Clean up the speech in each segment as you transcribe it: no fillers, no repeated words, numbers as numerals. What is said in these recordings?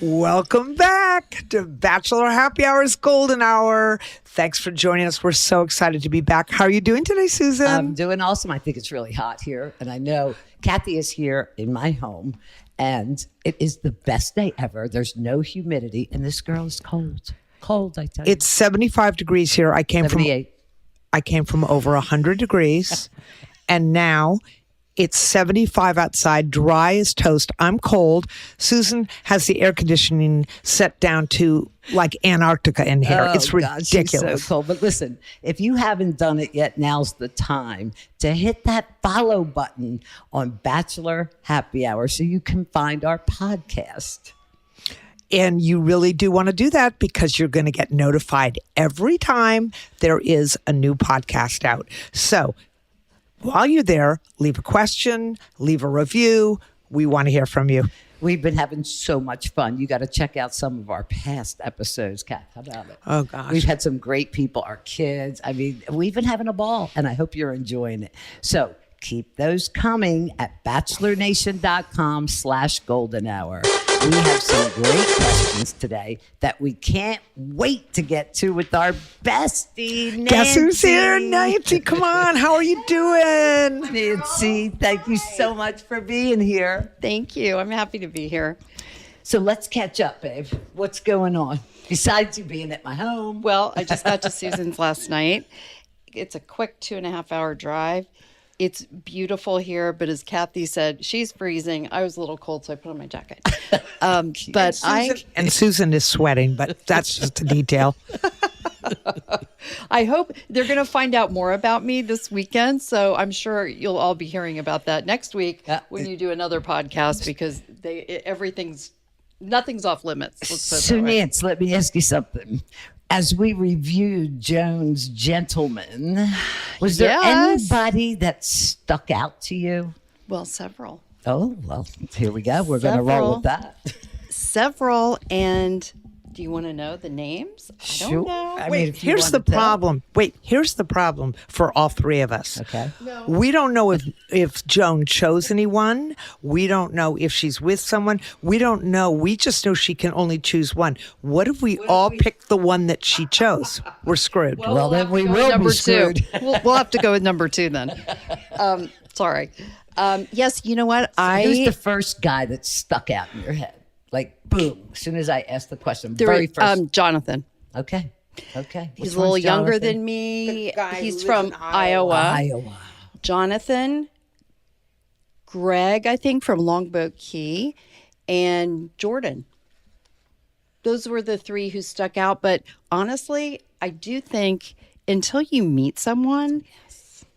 Welcome back to Bachelor Happy Hour's Golden Hour. Thanks for joining us. We're so excited to be back. How are you doing today, Susan? I'm doing awesome. I think it's really hot here. And I know Kathy is here in my home. And it is the best day ever. There's no humidity. And this girl is cold. Cold, I tell you. It's 75 degrees here. I came 78. from over 100 degrees. And now it's 75 outside, dry as toast. I'm cold. Susan has the air conditioning set down to like Antarctica in here. It's ridiculous. God, she's so cold. But listen, if you haven't done it yet, now's the time to hit that follow button on Bachelor Happy Hour so you can find our podcast. And you really do want to do that because you're going to get notified every time there is a new podcast out. So while you're there, leave a question, leave a review. We want to hear from you. We've been having so much fun. You got to check out some of our past episodes, Kat. How about it? Oh, gosh. We've had some great people, our kids. I mean, we've been having a ball, and I hope you're enjoying it. So keep those coming at bachelornation.com/golden hour. We have some great questions today that we can't wait to get to with our bestie, Nancy. Guess who's here? Nancy, come on. How are you doing? Nancy, thank you so much for being here. Thank you. I'm happy to be here. So let's catch up, babe. What's going on? Besides you being at my home. Well, I just got to Susan's last night. It's a quick 2.5 hour drive. It's beautiful here, but as Kathy said, she's freezing. I was a little cold, so I put on my jacket. And Susan is sweating, but that's just a detail. I hope they're going to find out more about me this weekend. So I'm sure you'll all be hearing about that next week when you do another podcast because nothing's off limits. Let's put it So, that way. Nance, let me ask you something. As we reviewed Joan's Gentlemen, was there Yes. anybody that stuck out to you? Well, several. Oh, well, here we go. We're going to roll with that. Several. And do you want to know the names? I don't know. I mean, Wait, if you here's the wanna tell. problem. Here's the problem for all three of us. Okay. We don't know if Joan chose anyone. We don't know if she's with someone. We don't know. We just know she can only choose one. What if we all pick the one that she chose? We're screwed. Well, then we Go with will be number two. screwed. We'll have to go with number two then. Sorry. Yes, you know what? Who's the first guy that stuck out in your head? Like, boom, as soon as I asked the question, very first. Jonathan. Okay. He's a little younger than me. He's from Iowa. Iowa. Jonathan, Greg, I think from Longboat Key, and Jordan. Those were the three who stuck out. But honestly, I do think until you meet someone,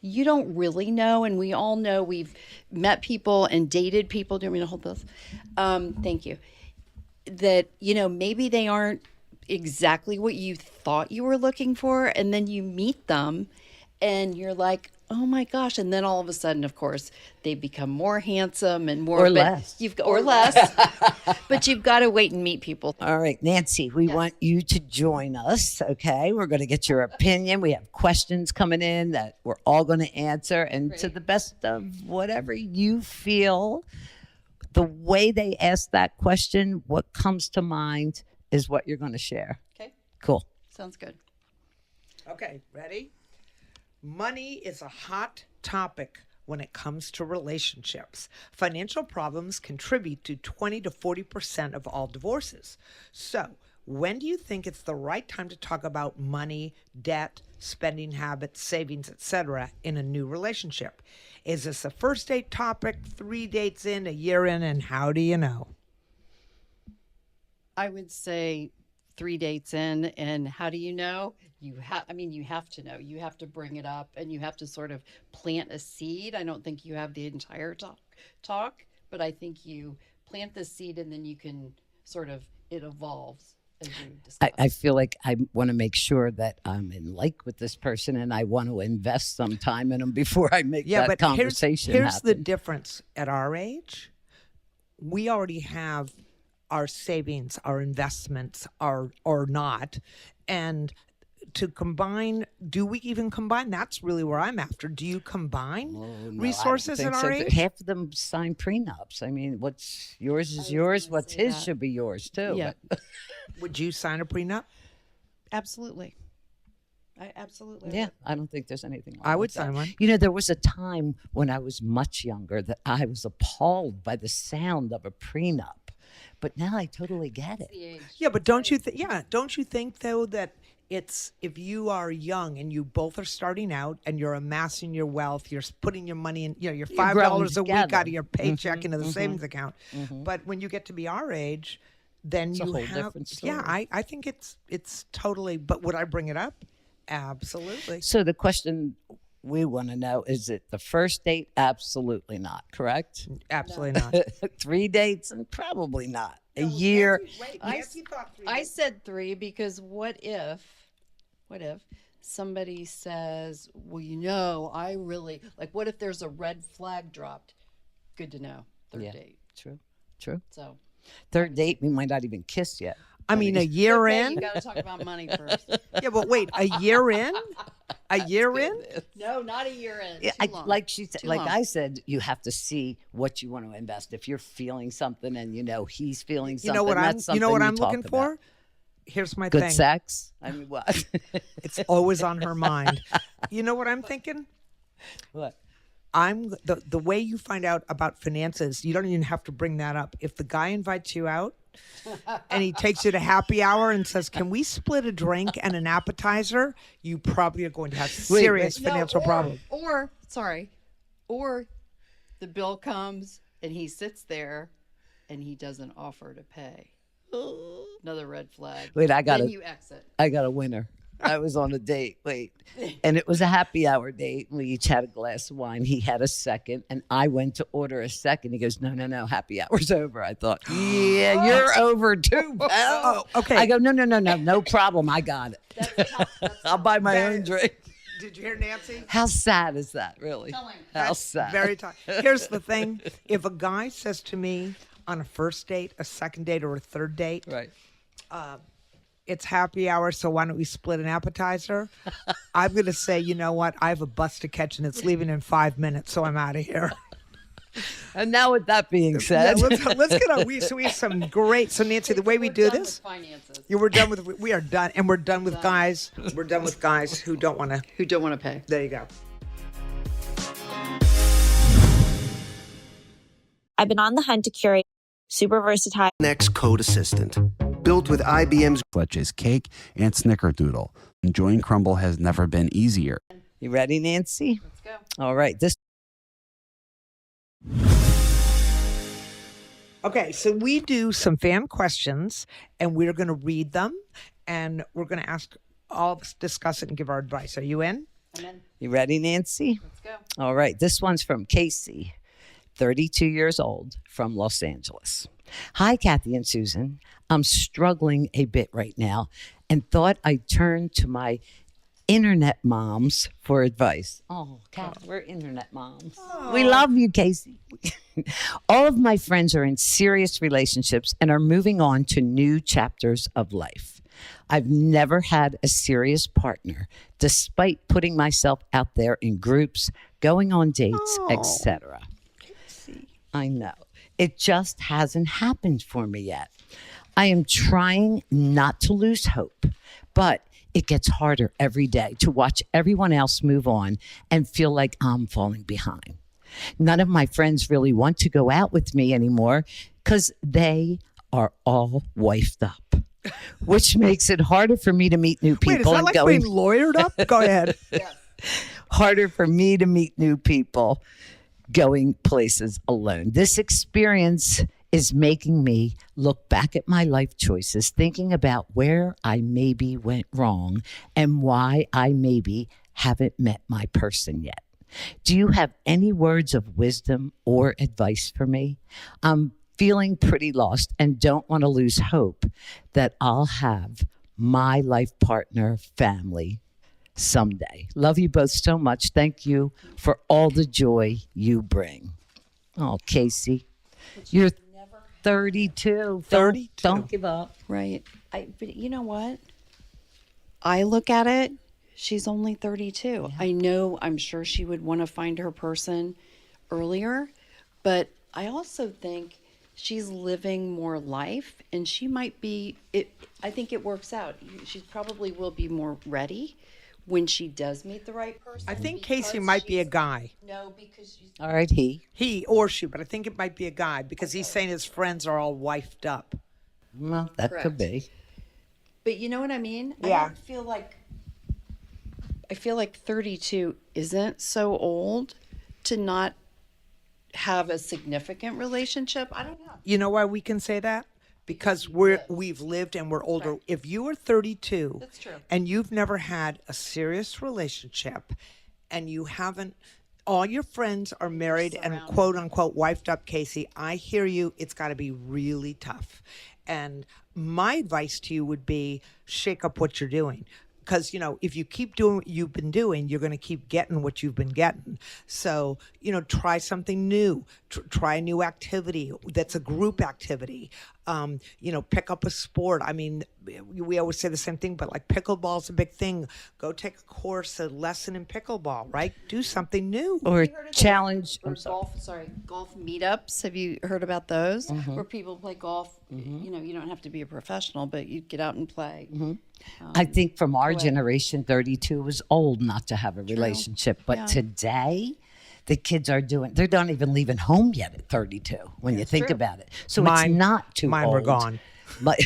you don't really know. And we all know we've met people and dated people. Do you want me to hold this? Thank you. That, maybe they aren't exactly what you thought you were looking for. And then you meet them and you're like, oh my gosh. And then all of a sudden, of course, they become more handsome and more. Or less. Or less. But you've got to wait and meet people. All right, Nancy, we want you to join us, okay? We're going to get your opinion. We have questions coming in that we're all going to answer. And to the best of whatever you feel, the way they ask that question, what comes to mind is what you're going to share. Okay. Cool. Sounds good. Okay, ready? Money is a hot topic when it comes to relationships. Financial problems contribute to 20 to 40% of all divorces. So, when do you think it's the right time to talk about money, debt, spending habits, savings, etc. in a new relationship? Is this a first date topic, 3 dates in, a year in, and how do you know? I would say 3 dates in, and how do you know? You have to know. You have to bring it up, and you have to sort of plant a seed. I don't think you have the entire talk, but I think you plant the seed, and then you can it evolves as you discuss. I feel like I want to make sure that I'm in like with this person and I want to invest some time in them before I make that conversation here's happen. the difference at our age. We already have our savings, our investments, or not. And to combine. Do we even combine? That's really where I'm after. Do you combine No, I don't resources think in so. our age? Half of them sign prenups. I mean, what's yours is yours. What's say his that. should be yours too. Yeah. but- Would you sign a prenup? Absolutely. I absolutely. yeah, I don't think there's anything wrong I with would that. sign one. You know, there was a time when I was much younger that I was appalled by the sound of a prenup, but now I totally get it. Yeah, but don't you think? Yeah, don't you think though that it's if you are young and you both are starting out and you're amassing your wealth, you're putting your money in, your growing $5 a week out together. of your paycheck into the savings account. But when you get to be our age, then a you whole have. different Yeah, story. I think it's totally. But would I bring it up? Absolutely. So the question we want to know is it the first date? Absolutely not. Correct. Absolutely not. 3 dates and probably not. A year. Wait, I- Nancy thought 3 I days. said 3 because what if somebody says, well, I really like, what if there's a red flag dropped? Good to know. Third Yeah. date. True. So Third date, we might not even kiss yet. I mean, a year okay, in. you got to talk about money first. Yeah, but wait, a year in. A year in. No, not a year in. Yeah, Too long. like she said, Too like long. I said, you have to see what you want to invest. If you're feeling something and he's feeling something, You know what I'm. that's You know what something I'm talk looking about. for. Here's my Good thing. sex. I mean, what? It's always on her mind. You know what I'm thinking? what? I'm the way you find out about finances. You don't even have to bring that up. If the guy invites you out and he takes you to happy hour and says, "Can we split a drink and an appetizer?" You probably are going to have serious financial problems. Or the bill comes and he sits there and he doesn't offer to pay. Another red flag. Wait, I got Then it. you exit. I got a winner. I was on a date. Wait. And it was a happy hour date. We each had a glass of wine. He had a second, and I went to order a second. He goes, no, happy hour's over. I thought, yeah, you're over too, pal. Oh, okay. I go, no problem. I got it. I'll buy my own drink. Did you hear Nancy? How sad is that, really? How That's sad. Very tight. Here's the thing: if a guy says to me on a first date, a second date, or a third date, Right. it's happy hour, so why don't we split an appetizer? I'm going to say, you know what? I have a bus to catch and it's leaving in 5 minutes, so I'm out of here. And now with that being Yeah, said, let's get on. We have some great. So Nancy, the way we do this, Finances. we're done with. We are done, and we're done with guys. We're done with guys who don't want to. Who don't want to pay. There you go. I've been on the hunt to curate super versatile Next Code Assistant. Built with IBM's Fletch's Cake and Snickerdoodle. Enjoying Crumble has never been easier. you ready, Nancy? Let's go. All right. This Okay, so we do some fan questions, and we're going to read them, and we're going to ask all of us, discuss it, and give our advice. Are you in? I'm in. You ready, Nancy? Let's go. All right. This one's from Casey, 32 years old, from Los Angeles. Hi, Kathy and Susan. I'm struggling a bit right now and thought I'd turn to my internet moms for advice. Oh, Kathy, we're internet moms. We love you, Casey. All of my friends are in serious relationships and are moving on to new chapters of life. I've never had a serious partner, despite putting myself out there in groups, going on dates, etc. I know. It just hasn't happened for me yet. I am trying not to lose hope, but it gets harder every day to watch everyone else move on and feel like I'm falling behind. None of my friends really want to go out with me anymore because they are all wifed up, which makes it harder for me to meet new people Wait, is that and like going being lawyered up? Go ahead. harder for me to meet new people going places alone. This experience is making me look back at my life choices, thinking about where I maybe went wrong and why I maybe haven't met my person yet. Do you have any words of wisdom or advice for me? I'm feeling pretty lost and don't want to lose hope that I'll have my life partner, family someday. Love you both so much. Thank you for all the joy you bring. Oh, Casey, you're 32. 32. Don't give up. Right. But you know what? I look at it, she's only 32. I'm sure she would want to find her person earlier, but I also think she's living more life and she might be I think it works out. She probably will be more ready when she does meet the right person. I think Casey might be a guy. No, because she's All right, He or she, but I think it might be a guy because he's saying his friends are all wifed up. well, that Correct. could be. But you know what I mean? Yeah. I feel like 32 isn't so old to not have a significant relationship. I don't know. You know why we can say that? Because we've lived and we're older. Right. If you are 32 That's true. and you've never had a serious relationship and you haven't, all your friends are married and quote unquote wifed up, Casey, I hear you. It's got to be really tough. And my advice to you would be shake up what you're doing. Because, if you keep doing what you've been doing, you're going to keep getting what you've been getting. So, try something new. Try a new activity that's a group activity. Pick up a sport. I mean, we always say the same thing, but like pickleball's a big thing. Go take a course, a lesson in pickleball, right? Do something new. Or challenge. Or golf meetups. Have you heard about those? Where people play golf. You don't have to be a professional, but you get out and play. I think from our generation, 32 was old not to have a relationship. But Yeah. today, the kids are they're not even leaving home yet at 32 when you think about it. So it's not too Mine old. were gone. But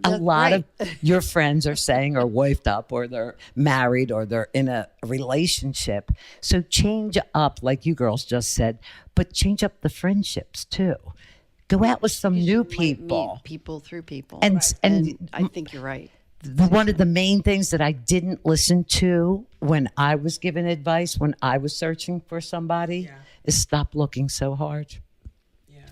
a lot of your friends are saying are wifed up or they're married or they're in a relationship. So change up, like you girls just said, but change up the friendships too. Go out with some new people. Meet people through people. And I think you're right. One of the main things that I didn't listen to when I was giving advice, when I was searching for somebody, is stop looking so hard.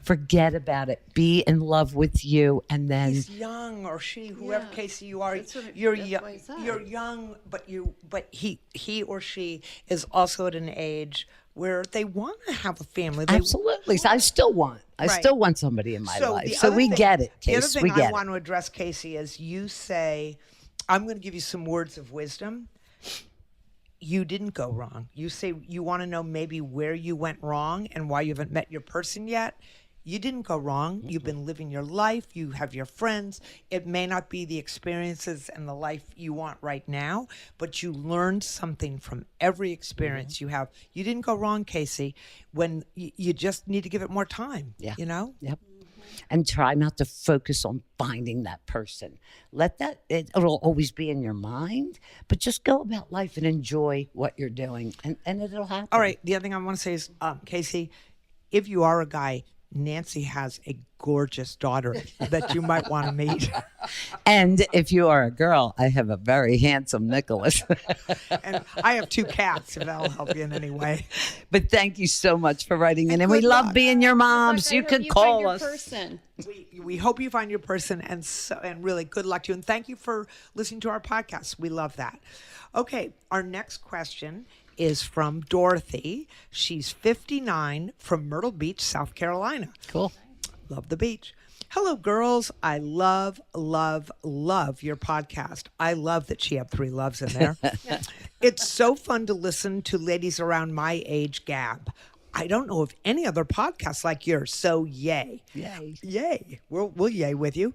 Forget about it. Be in love with you, and then He's young, or she, whoever Yeah. Casey you are, That's what you're that's young. what I said. You're young, but he or she is also at an age where they want to have a family. They, absolutely. So I still want somebody in my the life. So other we thing- get it, The other Case. thing We I get want it. to address, Casey, is you say, I'm going to give you some words of wisdom. You didn't go wrong. You say you want to know maybe where you went wrong and why you haven't met your person yet. You didn't go wrong. You've been living your life. You have your friends. It may not be the experiences and the life you want right now, but you learned something from every experience you have. You didn't go wrong, Casey. When you just need to give it more time. Yeah. Yep. And try not to focus on finding that person. Let that, it'll always be in your mind, but just go about life and enjoy what you're doing, and it'll happen. All right. The other thing I want to say is, Casey, if you are a guy, Nancy has a gorgeous daughter that you might want to meet. And if you are a girl, I have a very handsome Nicholas. And I have 2 cats, if that'll help you in any way. But thank you so much for writing in. And we good love luck. being your moms. You could call us. Person. We hope you find your person, and really good luck to you. And thank you for listening to our podcast. We love that. Okay, our next question is from Dorothy. She's 59 from Myrtle Beach, South Carolina. Cool. Love the beach. Hello, girls. I love, love, love your podcast. I love that she had 3 loves in there. It's so fun to listen to ladies around my age gab. I don't know of any other podcast like yours, so yay. Yay. Yay. We'll yay with you.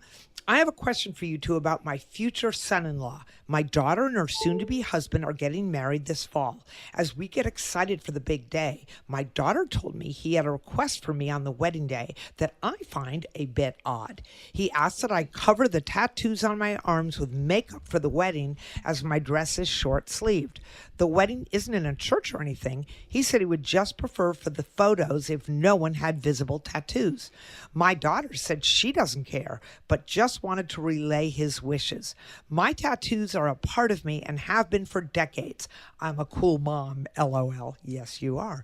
I have a question for you two about my future son-in-law. My daughter and her soon-to-be husband are getting married this fall. As we get excited for the big day, my daughter told me he had a request for me on the wedding day that I find a bit odd. He asked that I cover the tattoos on my arms with makeup for the wedding, as my dress is short-sleeved. The wedding isn't in a church or anything. He said he would just prefer for the photos if no one had visible tattoos. My daughter said she doesn't care, but just wanted to relay his wishes. My tattoos are a part of me and have been for decades. I'm a cool mom, LOL. Yes, you are.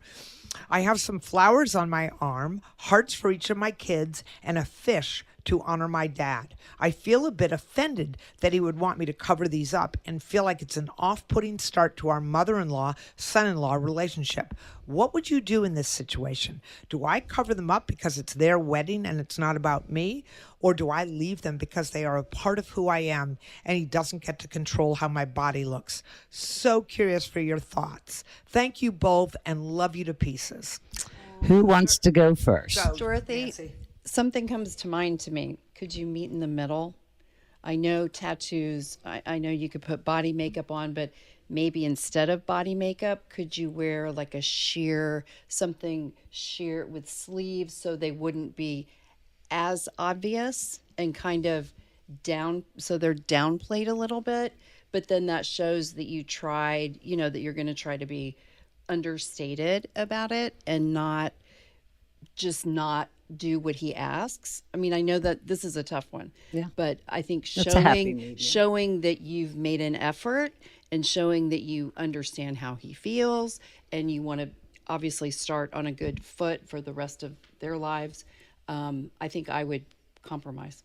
I have some flowers on my arm, hearts for each of my kids, and a fish to honor my dad. I feel a bit offended that he would want me to cover these up and feel like it's an off-putting start to our mother-in-law, son-in-law relationship. What would you do in this situation? Do I cover them up because it's their wedding and it's not about me? Or do I leave them because they are a part of who I am and he doesn't get to control how my body looks? So curious for your thoughts. Thank you both and love you to pieces. Who wants to go first? So, Dorothy, Nancy. something comes to mind to me. Could you meet in the middle? I know tattoos, I know you could put body makeup on, but maybe instead of body makeup, could you wear like a something sheer with sleeves so they wouldn't be as obvious and kind of down, so they're downplayed a little bit, but then that shows that you tried, that you're going to try to be understated about it and not do what he asks. I mean, I know that this is a tough one, but I think That's a happy medium. showing that you've made an effort and showing that you understand how he feels and you want to obviously start on a good foot for the rest of their lives. I think I would compromise.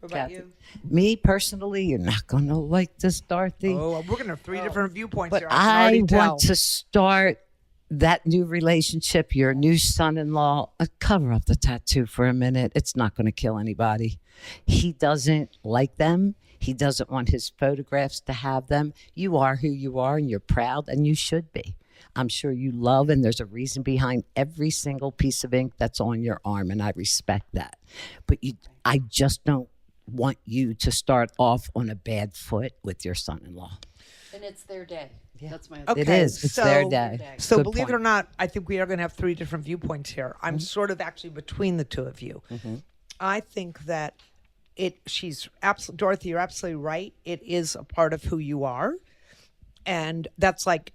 What about you? Me personally, you're not going to like this, Dorothy. Oh, we're going to have three different viewpoints But here. I can I already tell. want to start that new relationship, your new son-in-law, cover up the tattoo for a minute. It's not going to kill anybody. He doesn't like them. He doesn't want his photographs to have them. You are who you are and you're proud and you should be. I'm sure you love, and there's a reason behind every single piece of ink that's on your arm, and I respect that. But I just don't want you to start off on a bad foot with your son-in-law. And it's their day. That's my Okay, It is. It's their day. So Good believe it point. or not, I think we are going to have three different viewpoints here. I'm sort of actually between the two of you. I think that Dorothy, you're absolutely right. It is a part of who you are. And that's like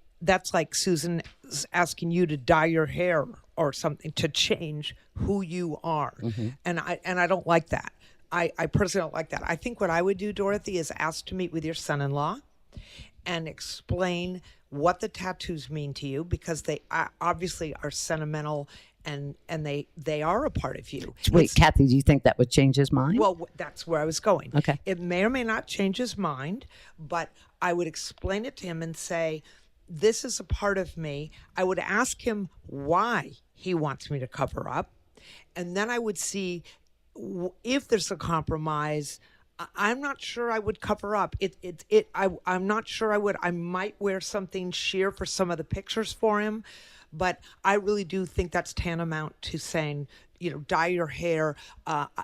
Susan asking you to dye your hair or something to change who you are. And I don't like that. I personally don't like that. I think what I would do, Dorothy, is ask to meet with your son-in-law and explain what the tattoos mean to you, because they obviously are sentimental and they are a part of you. Wait, Kathy, do you think that would change his mind? Well, that's where I was going. Okay. It may or may not change his mind, but I would explain it to him and say, this is a part of me. I would ask him why he wants me to cover up. And then I would see if there's a compromise. I'm not sure I would cover up. I'm not sure I would. I might wear something sheer for some of the pictures for him, but I really do think that's tantamount to saying, dye your hair.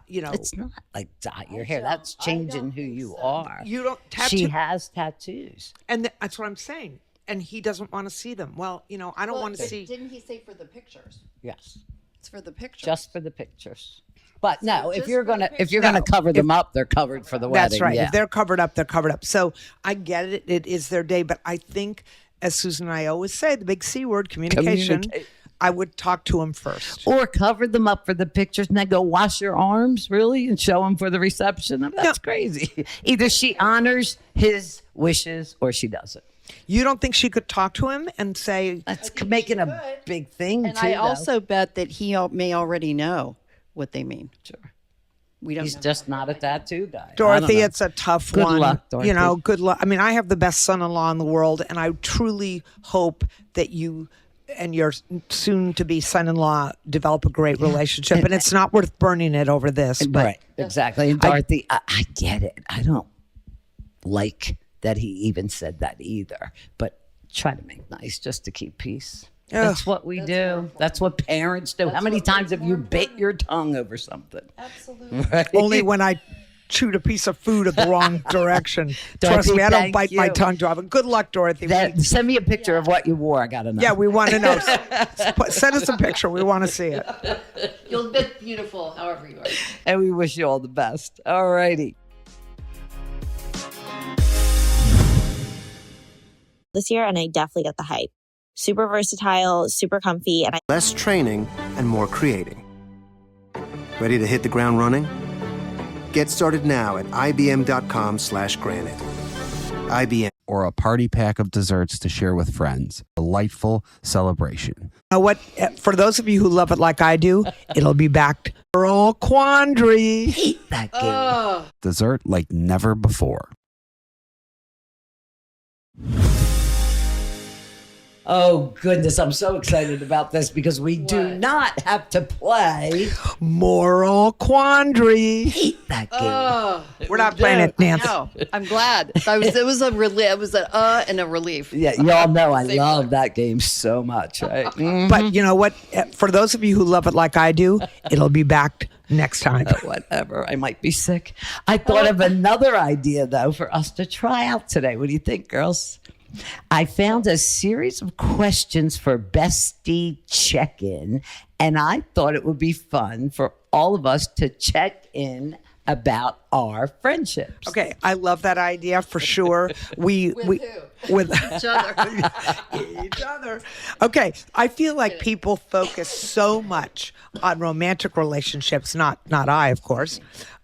It's not like dye your hair. That's changing who you are. You don't She has tattoos. and that's what I'm saying. And he doesn't want to see them. Well, I don't want to see. Didn't he say for the pictures? Yes, It's for the pictures. just for the pictures. But no, if just you're for the gonna cover them up, they're covered for the wedding. That's right. Yeah. If they're covered up, they're covered up. So I get it. It is their day. But I think, as Susan and I always say, the big C word, communication, I would talk to him first. Or cover them up for the pictures and then go wash your arms, really, and show them for the reception. I mean, that's crazy. Either she honors his wishes or she doesn't. You don't think she could talk to him and say, That's making a big thing, And too, I though. also bet that he may already know what they mean. Sure. We don't He's know. just not a tattoo guy. I don't Dorothy, know. it's a tough Good one. luck, Dorothy. Good luck. I mean, I have the best son-in-law in the world, and I truly hope that you and your soon-to-be son-in-law develop a great relationship. And it's not worth burning it over this. But Right, exactly. And Dorothy, I get it. I don't like that he even said that either. But try to make nice just to keep peace. That's what we do. That's what parents do. How many times have you bit your tongue over something? Absolutely. Right? only when I chewed a piece of food in the wrong direction. Trust Dorothy, me, I don't thank bite my you. tongue to have it. Good luck, Dorothy. Send me a picture of what you wore. I got to know. Yeah, we want to know. Send us a picture. We want to see it. You'll look beautiful however you are. And we wish you all the best. All righty. This year, and I definitely get the hype. Super versatile, super comfy, and Less training and more creating. Ready to hit the ground running? Get started now at ibm.com/granite. IBM. or a party pack of desserts to share with friends. Delightful celebration. You know what? For those of you who love it like I do, it'll be backed Earl Quandary. Hate that game. Dessert like never before. Oh, goodness. I'm so excited about this because we do not have to play. Moral Quandary. Hate that game. We're not playing it, Nancy. No, I'm glad. It was a relief. It was an and a relief. Yeah, y'all know I love that game so much, right? But you know what? For those of you who love it like I do, it'll be backed next time. Whatever. I might be sick. I thought of another idea, though, for us to try out today. What do you think, girls? I found a series of questions for bestie check-in, and I thought it would be fun for all of us to check in about our friendships. Okay, I love that idea for sure. With Each other. each other. Okay, I feel like people focus so much on romantic relationships, not I, of course,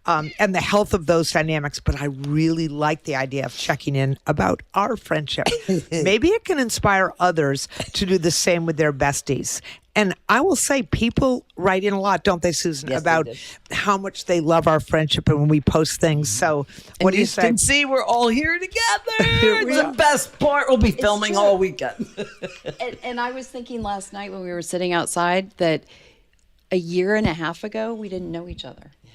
and the health of those dynamics. But I really like the idea of checking in about our friendship. Maybe it can inspire others to do the same with their besties. And I will say, people write in a lot, don't they, Susan, Yes, they about do. how much they love our friendship and when we post things. So, what do you say? can see we're all here together. we It's are. the best part. We'll be filming all weekend. And I was thinking last night when we were sitting outside that a year and a half ago we didn't know each other. Yeah.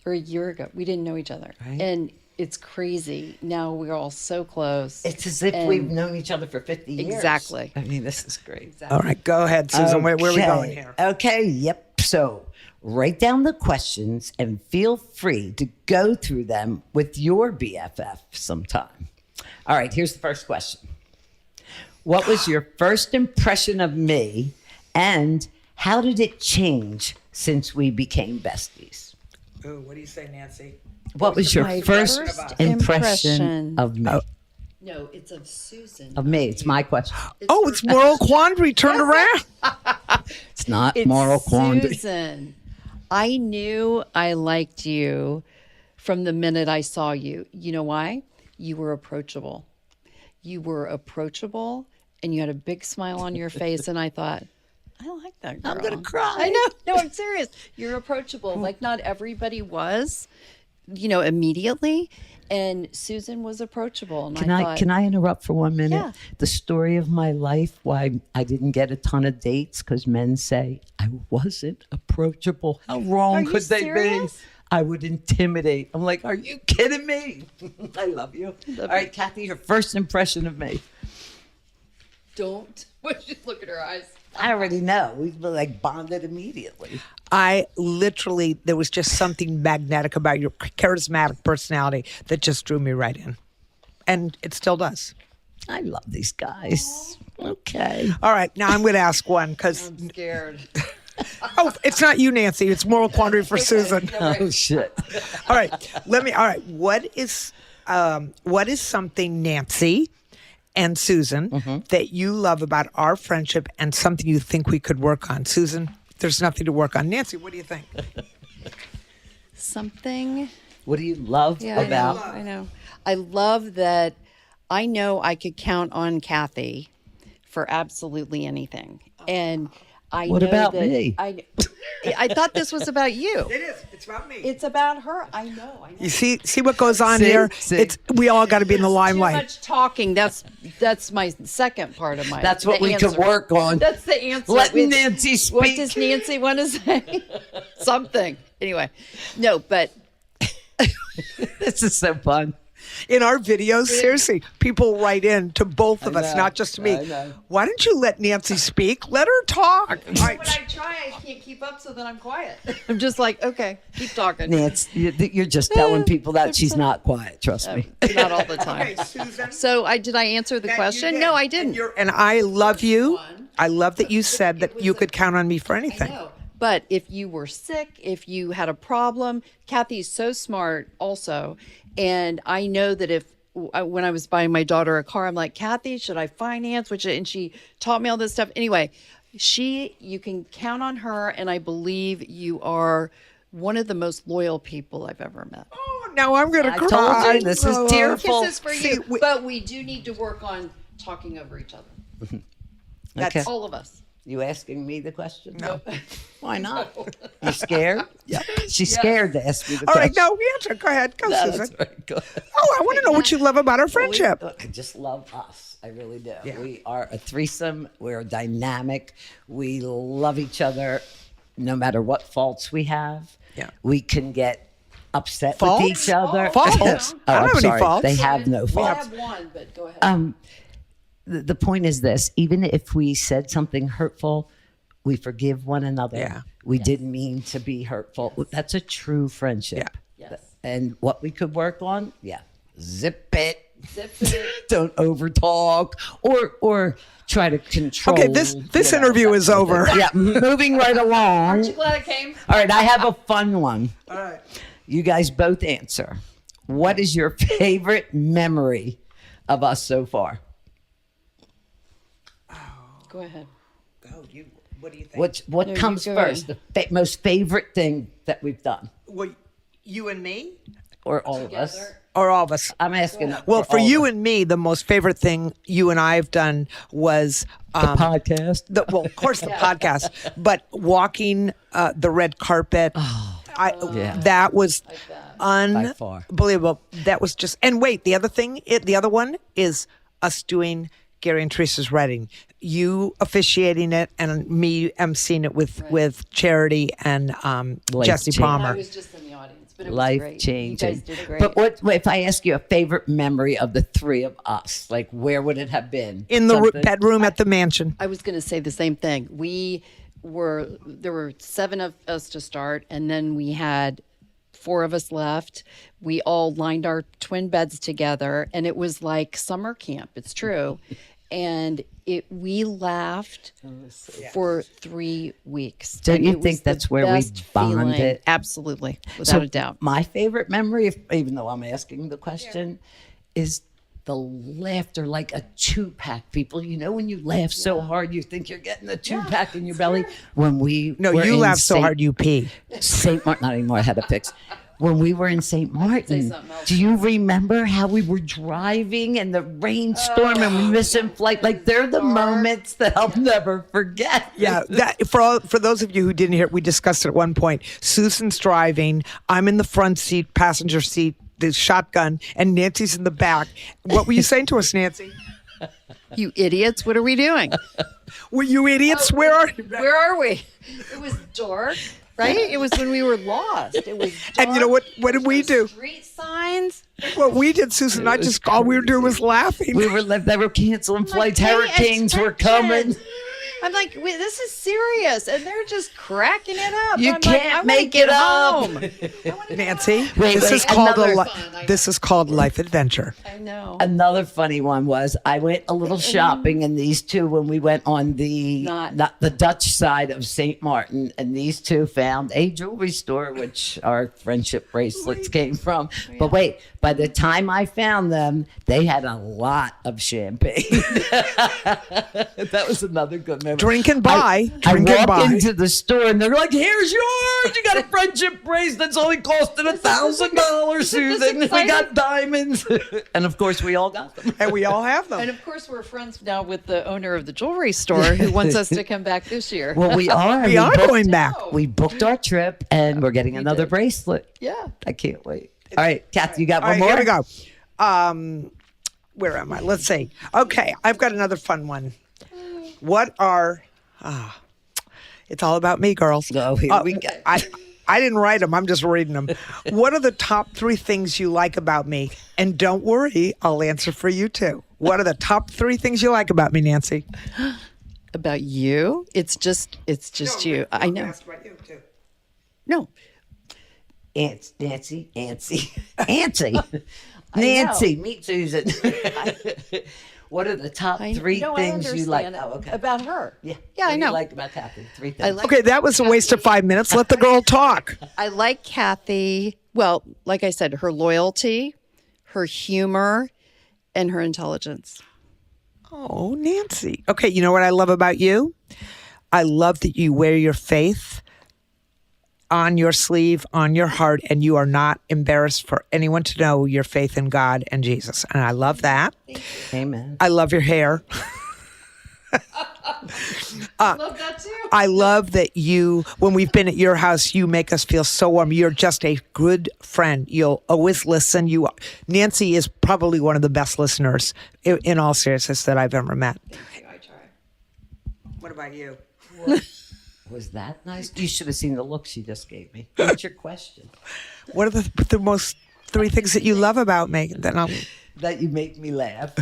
Or a year ago we didn't know each other. Right. And it's crazy. Now we're all so close. It's as if we've known each other for 50 years. Exactly. I mean, this is great. All right, go ahead, Susan. Where are we going here? Okay, yep. So write down the questions and feel free to go through them with your BFF sometime. All right, here's the first question. What was your first impression of me, and how did it change since we became besties? Ooh, what do you say, Nancy? What was your My first first impression impression. of me? No, it's of Susan. Of me, it's my question. Oh, it's Moral Quandary turned around. It's not It's moral quandary. Susan. I knew I liked you from the minute I saw you. You know why? You were approachable. You were approachable and you had a big smile on your face. And I thought, I like that girl. I'm gonna cry. I know. No, I'm serious. You're approachable. Like not everybody was, immediately. And Susan was approachable. And Can I interrupt for 1 minute? Yeah. The story of my life, why I didn't get a ton of dates, because men say I wasn't approachable. How wrong Are you could they serious? be? I would intimidate. I'm like, are you kidding me? I love you. All right, Kathy, your first impression of me. Don't. Just look at her eyes. I already know. We were like bonded immediately. There was just something magnetic about your charismatic personality that just drew me right in. And it still does. I love these guys. Okay. All right, now I'm going to ask one because, I'm scared. it's not you, Nancy. It's Moral Quandary for Susan. Oh shit. All right, what is something, Nancy and Susan, that you love about our friendship and something you think we could work on? Susan, there's nothing to work on. Nancy, what do you think? Something. What do you love about? I know. I love that I know I could count on Kathy for absolutely anything. And I What know about that me? I thought this was about you. It is. It's about me. It's about her. I know. You see what goes on See? here? See? We all got to be in the Too limelight. much talking. That's my second part of my. That's what the we answer. could work on. That's the answer. Let It's- Nancy What speak. does Nancy want to say? Something. Anyway, no, but This is so fun. In our videos, seriously, people write in to both of us, know. not just to me. I know. Why don't you let Nancy speak? Let her talk. All right. when I try, I can't keep up, so then I'm quiet. I'm just like, okay, keep talking. Nancy, you're just telling people that she's not quiet. Trust me. Not all the time. Okay, Susan. So did I answer the question? No, I didn't. And I love you. I love that you said that you could count on me for anything. No. But if you were sick, if you had a problem, Kathy's so smart also. And I know that when I was buying my daughter a car, I'm like, Kathy, should I finance? And she taught me all this stuff. Anyway, you can count on her. And I believe you are one of the most loyal people I've ever met. Oh, now I'm going to I cry. told you, this is Oh. tearful. Kisses for See, you. But we do need to work on talking over each other. Okay. All of us. You asking me the question? No. Why not? You scared? Yeah. She's scared to ask me the All right, question. no, answer. Go ahead. Go, No, Susan. that's very good. Oh, I want to know what you love about our friendship. I just love us. I really do. Yeah. We are a threesome. We're dynamic. We love each other no matter what faults we have. Yeah. We can get upset Faults? with each other. Faults? Oh, I don't I'm have any sorry. faults. They have no I faults. have one, but go ahead. The point is this: even if we said something hurtful, we forgive one another. Yeah. We didn't mean to be hurtful. That's a true friendship. Yeah. Yes. And what we could work on, zip it. Zip it. Don't over talk or try to control. Okay, this interview is over. Yeah, moving right along. Aren't you glad I came? All right, I have a fun one. All right. You guys both answer. What is your favorite memory of us so far? Go ahead. What do you think? What No, comes you go first? The most favorite thing that we've done, Well, you and me? or all of us? Or all of us? I'm asking. Well, for all you of and me, the most favorite thing you and I have done was us. podcast. well, of course, the podcast, but walking the red carpet. Yeah. That was By far. unbelievable. That was just. And wait, the other one is us doing Gary and Teresa's wedding. You officiating it, and me emceeing it with Charity and Jesse Life-changing. I Palmer. was just in the audience, but it was Life great. changing. You guys did great. But what if I ask you a favorite memory of the three of us? Like, where would it have been? In the Something- bedroom at the mansion. I was going to say the same thing. There were 7 of us to start, and then we had 4 of us left. We all lined our twin beds together, and it was like summer camp. It's true. And we laughed for 3 weeks. Don't And you it was think the that's where we best bonded? feeling. Absolutely, without a doubt. My favorite memory, even though I'm asking the question, is the laughter, like a 2-pack. People, you know, when you laugh so hard, you think you're getting a 2-pack in your belly. When we No, were you in laugh so Saint- hard you pee. St. Martin, not anymore. I had a fix. When we were in St. Martin, something else. do you remember how we were driving in the rainstorm and we missing flight? Like, they're the moments that I'll never forget. Yeah, that for those of you who didn't hear it, we discussed it at one point. Susan's driving. I'm in the front seat, passenger seat, the shotgun, and Nancy's in the back. What were you saying to us, Nancy? You idiots! What are we doing? Were you idiots? Where are you? Where are we? It was dark, right? It was when we were lost. It was dark. And you know what? What did we do? Street signs. What we did, Susan, I just all we were doing was laughing. They were canceling flights. pay Hurricanes were coming. attention. I'm like, wait, this is serious, and they're just cracking it up. You I'm like, can't I wanna make get it up. home. Nancy, Wait, this wait, is called another- this is called life adventure. I know. Another funny one was I went a little shopping, and these two, when we went on the Not- the Dutch side of St. Martin, and these two found a jewelry store, which our friendship bracelets came from. But wait, by the time I found them, they had a lot of champagne. That was another good memory. Drink and buy. I Drink and walk buy. into the store and they're like, "Here's yours. You got a friendship bracelet that's only costing $1,000, Susan. We got diamonds." And of course, we all got them. And we all have And them. of course, we're friends now with the owner of the jewelry store who wants us to come back this year. Well, we are. We are booked- going back. We booked our trip and we're getting another bracelet. Yeah. I can't wait. All right, Kathy, you got All one right, more? here we go. Where am I? Let's see. Okay, I've got another fun one. What are it's all about me, girls. Oh, here we go. I didn't write them. I'm just reading them. What are the top 3 things you like about me? And don't worry, I'll answer for you too. What are the top 3 things you like about me, Nancy? About you? It's just you. I know. About you too. No. Nancy. Nancy, meet Susan. What are the top 3 No, I things you like? understand Oh, okay. about her. Yeah. Yeah, What I do know. you like about Kathy? 3 things. I like Okay, that was a waste of 5 minutes. Let the girl talk. I like Kathy. Well, like I said, her loyalty, her humor, and her intelligence. Oh, Nancy. Okay, you know what I love about you? I love that you wear your faith on your sleeve, on your heart, and you are not embarrassed for anyone to know your faith in God and Jesus. And I love that. Amen. I love your hair. Love that too. I love that you, when we've been at your house, you make us feel so warm. You're just a good friend. You'll always listen. Nancy is probably one of the best listeners, in all seriousness, that I've ever met. Thank you. I try. What about you? Was that nice? You should have seen the look she just gave me. What's your question? What are the most 3 things that you love about me? That you make me laugh.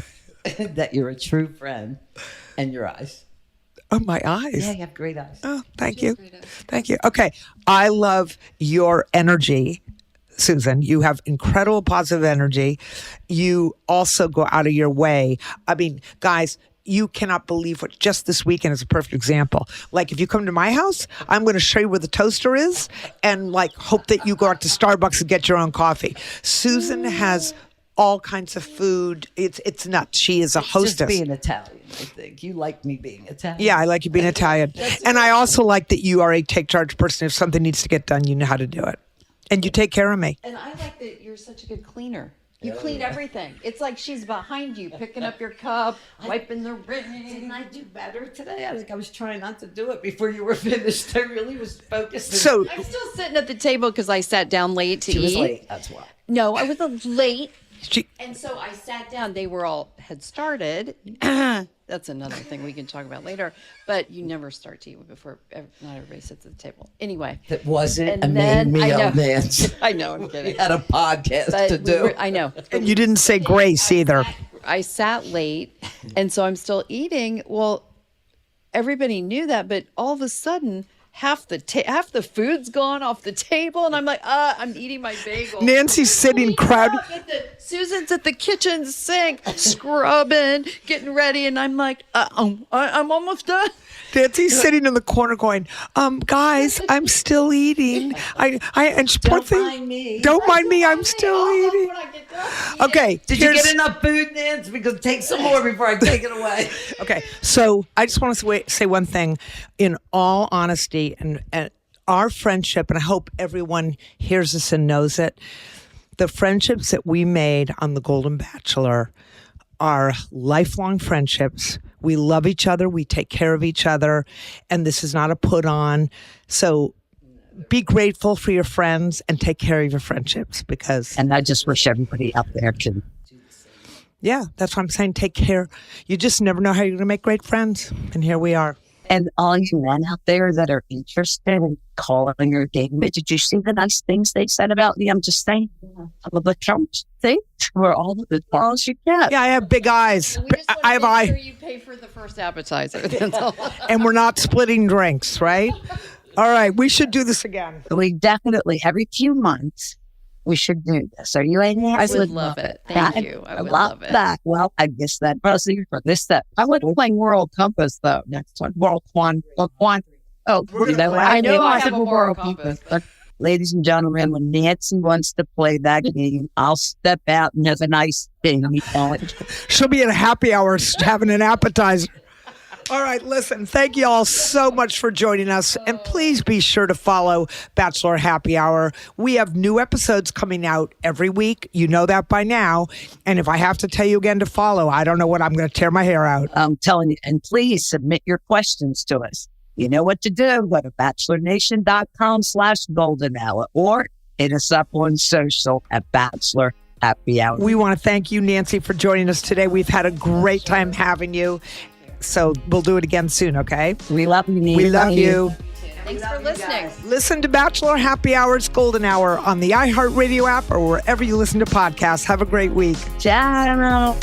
That you're a true friend. And your eyes. Oh, my eyes. Yeah, you have great eyes. Oh, thank you. Thank you. Okay. I love your energy, Susan. You have incredible positive energy. You also go out of your way. I mean, guys, you cannot believe what just this weekend is a perfect example. Like, if you come to my house, I'm going to show you where the toaster is and like hope that you go out to Starbucks and get your own coffee. Susan has all kinds of food. It's nuts. She is a hostess. Just being Italian, I think. You like me being Italian. Yeah, I like you being Italian. And I also like that you are a take charge person. If something needs to get done, you know how to do it. And you take care of me. And I like that you're such a good cleaner. You clean everything. It's like she's behind you, picking up your cup, wiping the ring. Didn't I do better today? I think I was trying not to do it before you were finished. I really was focused. So I'm still sitting at the table because I sat down late to she eat. was late. That's why. No, I was late. she, And so I sat down. They were all had started. That's another thing we can talk about later. But you never start to eat before not everybody sits at the table. Anyway. That wasn't And a main then- I meal, know. Nancy. I know, I'm We kidding. had a podcast But to we do. were- I know. and you didn't say grace either. I sat late, and so I'm still eating. Well, everybody knew that, but all of a sudden, half the food's gone off the table, and I'm like, I'm eating my bagel. Nancy's sitting crowded. Susan's at the kitchen sink, scrubbing, getting ready, and I'm like, I'm almost done. Nancy's sitting in the corner going, guys, I'm still eating. And she, poor Don't thing, mind me. Don't mind me, I'm still eating. When I get done. Okay. Did you here's- get enough food, Nancy? Because take some more before I take it away. Okay, so I just want to say one thing. In all honesty, and our friendship, and I hope everyone hears this and knows it, the friendships that we made on The Golden Bachelor are lifelong friendships. We love each other. We take care of each other. And this is not a put on. So be grateful for your friends and take care of your friendships because, And I just wish everybody out there can. yeah, that's what I'm saying. Take care. You just never know how you're going to make great friends. And here we are. And all you men out there that are interested in calling or dating me, did you see the nice things they said about me? I'm just saying, some of the Trumps think we're all the balls you get. Yeah, I have big eyes. We just I have want to make eye. sure you pay for the first appetizer. That's all. And we're not splitting drinks, right? All right, we should do this again. We definitely, every few months, we should do this. Are you in there? I would love it. Thank you. I would love it. that. Well, I guess that was for this step. I would play World Compass though. Next one, World Quant. Oh, you know, I know I have said a World Compass. But ladies and gentlemen, when Nancy wants to play that game, I'll step out and have a nice thing. She'll be at a happy hour having an appetizer. All right, listen, thank you all so much for joining us. And please be sure to follow Bachelor Happy Hour. We have new episodes coming out every week. You know that by now. And if I have to tell you again to follow, I don't know what I'm going to tear my hair out. I'm telling you, and please submit your questions to us. You know what to do. Go to bachelornation.com/golden hour or hit us up on social at Bachelor Happy Hour. We want to thank you, Nancy, for joining us today. We've had a great time having you. So we'll do it again soon, okay? We love you. We love you. Thanks for listening. Listen to Bachelor Happy Hour's Golden Hour on the iHeartRadio app or wherever you listen to podcasts. Have a great week. Ciao.